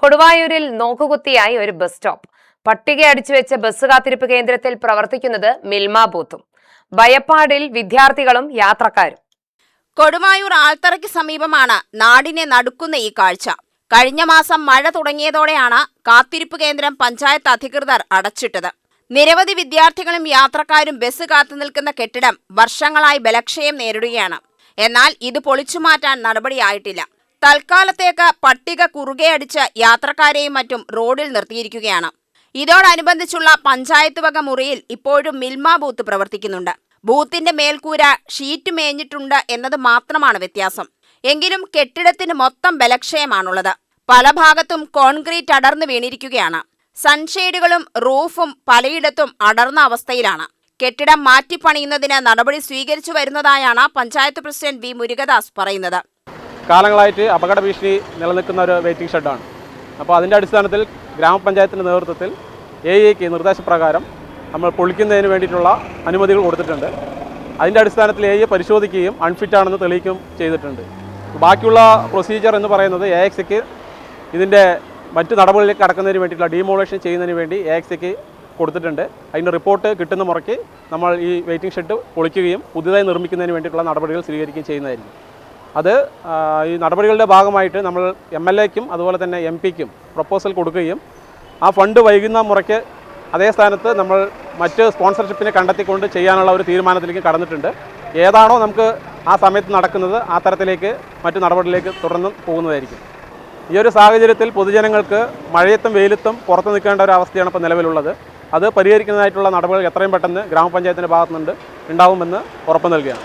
കൊടുവായൂരിൽ നോക്കുകുത്തിയായി ഒരു bus stop. പട്ടിക അടിച്ചുവെച്ച bus കാത്തിരിപ്പ് കേന്ദ്രത്തിൽ പ്രവർത്തിക്കുന്നത് മിൽമ ബൂത്തും. ഭയപ്പാടിൽ വിദ്യാർത്ഥികളും യാത്രക്കാരും. കൊടുവായൂർ ആൽത്തറയ്ക്ക് സമീപമാണ് നാടിനെ നടുക്കുന്ന ഈ കാഴ്ച. കഴിഞ്ഞ മാസം മഴ തുടങ്ങിയതോടെയാണ് കാത്തിരിപ്പ് കേന്ദ്രം പഞ്ചായത്ത് അധികൃതർ അടച്ചിട്ടത്. നിരവധി വിദ്യാർത്ഥികളും യാത്രക്കാരും ബസ് കാത്തുനിൽക്കുന്ന കെട്ടിടം വർഷങ്ങളായി ബലക്ഷയം നേരിടുകയാണ്. എന്നാൽ ഇത് പൊളിച്ചുമാറ്റാൻ നടപടിയായിട്ടില്ല. തൽക്കാലത്തേക്ക് പട്ടിക കുറുകെ അടിച്ച് യാത്രക്കാരെയും മറ്റും റോഡിൽ നിർത്തിയിരിക്കുകയാണ്. ഇതോടനുബന്ധിച്ചുള്ള പഞ്ചായത്ത് വക മുറിയിൽ ഇപ്പോഴും മിൽമ ബൂത്ത് പ്രവർത്തിക്കുന്നുണ്ട്. ബൂത്തിന്റെ മേൽക്കൂര ഷീറ്റ് മേഞ്ഞിട്ടുണ്ട് എന്നത് മാത്രമാണ് വ്യത്യാസം. എങ്കിലും കെട്ടിടത്തിന് മൊത്തം ബലക്ഷയമാണുള്ളത്. പല ഭാഗത്തും കോൺക്രീറ്റ് അടർന്നു വീണിരിക്കുകയാണ്. സൺഷെയ്ഡുകളും റൂഫും പലയിടത്തും അടർന്ന അവസ്ഥയിലാണ്. കെട്ടിടം മാറ്റിപ്പണിയുന്നതിന് നടപടി സ്വീകരിച്ചു വരുന്നതായാണ് പഞ്ചായത്ത് പ്രസിഡന്റ് വി മുരുകദാസ് പറയുന്നത്. കാലങ്ങളായിട്ട് അപകട ഭീഷണി നിലനിൽക്കുന്ന ഒരു വെയിറ്റിംഗ് ഷെഡാണ്. അപ്പോൾ അതിൻ്റെ അടിസ്ഥാനത്തിൽ ഗ്രാമപഞ്ചായത്തിൻ്റെ നേതൃത്വത്തിൽ AEക്ക് നിർദ്ദേശപ്രകാരം നമ്മൾ പൊളിക്കുന്നതിന് വേണ്ടിയിട്ടുള്ള അനുമതികൾ കൊടുത്തിട്ടുണ്ട്. അതിൻ്റെ അടിസ്ഥാനത്തിൽ AE പരിശോധിക്കുകയും അൺഫിറ്റ് ആണെന്ന് തെളിയിക്കുകയും ചെയ്തിട്ടുണ്ട്. ബാക്കിയുള്ള പ്രൊസീജിയർ എന്ന് പറയുന്നത് AXക്ക് ഇതിൻ്റെ മറ്റ് നടപടികളിലേക്ക് കടക്കുന്നതിന് വേണ്ടിയിട്ടുള്ള ഡീമോളേഷൻ ചെയ്യുന്നതിന് വേണ്ടി AXക്ക് കൊടുത്തിട്ടുണ്ട്. അതിൻ്റെ റിപ്പോർട്ട് കിട്ടുന്ന മുറയ്ക്ക് നമ്മൾ ഈ വെയിറ്റിംഗ് ഷെഡ് പൊളിക്കുകയും പുതുതായി നിർമ്മിക്കുന്നതിന് വേണ്ടിയിട്ടുള്ള നടപടികൾ സ്വീകരിക്കുകയും ചെയ്യുന്നതായിരിക്കും. അത് ഈ നടപടികളുടെ ഭാഗമായിട്ട് നമ്മൾ MLAക്കും അതുപോലെ തന്നെ MPക്കും പ്രപ്പോസൽ കൊടുക്കുകയും ആ ഫണ്ട് വൈകുന്ന മുറയ്ക്ക് അതേ സ്ഥാനത്ത് നമ്മൾ മറ്റ് സ്പോൺസർഷിപ്പിനെ കണ്ടെത്തിക്കൊണ്ട് ചെയ്യാനുള്ള ഒരു തീരുമാനത്തിലേക്ക് കടന്നിട്ടുണ്ട്. ഏതാണോ നമുക്ക് ആ സമയത്ത് നടക്കുന്നത് ആ തരത്തിലേക്ക് മറ്റു നടപടികളിലേക്ക് തുടർന്ന് പോകുന്നതായിരിക്കും. ഈ ഒരു സാഹചര്യത്തിൽ പൊതുജനങ്ങൾക്ക് മഴയത്തും വെയിലത്തും പുറത്ത് നിൽക്കേണ്ട ഒരു അവസ്ഥയാണ് ഇപ്പോൾ നിലവിലുള്ളത്. അത് പരിഹരിക്കുന്നതായിട്ടുള്ള നടപടികൾ എത്രയും പെട്ടെന്ന് ഗ്രാമപഞ്ചായത്തിൻ്റെ ഭാഗത്തുനിന്ന് ഉണ്ടാവുമെന്ന് ഉറപ്പ് നൽകുകയാണ്.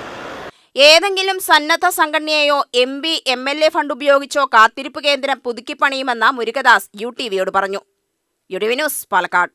ഏതെങ്കിലും സന്നദ്ധ സംഘടനയെയോ MP, MLA ഫണ്ട് ഉപയോഗിച്ചോ കാത്തിരിപ്പ് കേന്ദ്രം പുതുക്കിപ്പണിയുമെന്ന് മുരുകദാസ് UTVയോട് പറഞ്ഞു. UTV news, Palakkad.